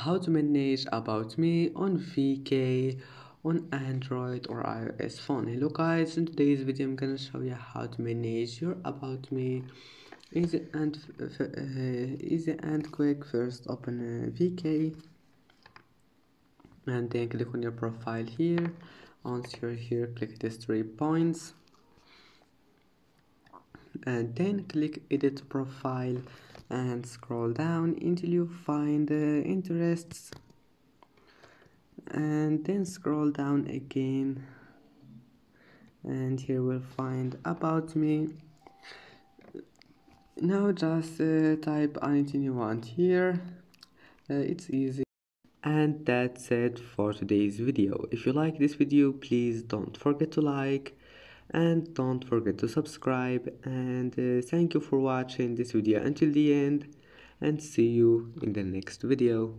how to manage About Me on VK on Android or iOS phone. Hello guys, in today's video I'm gonna show you how to manage your About Me easy and quick. First open VK and then click on your profile here. Once you're here, click these 3 points and then click edit profile and scroll down until you find interests, and then scroll down again, and here we'll find About Me. Now just type anything you want here. It's easy. And that's it for today's video. If you like this video, please don't forget to like and don't forget to subscribe, and thank you for watching this video until the end, and see you in the next video.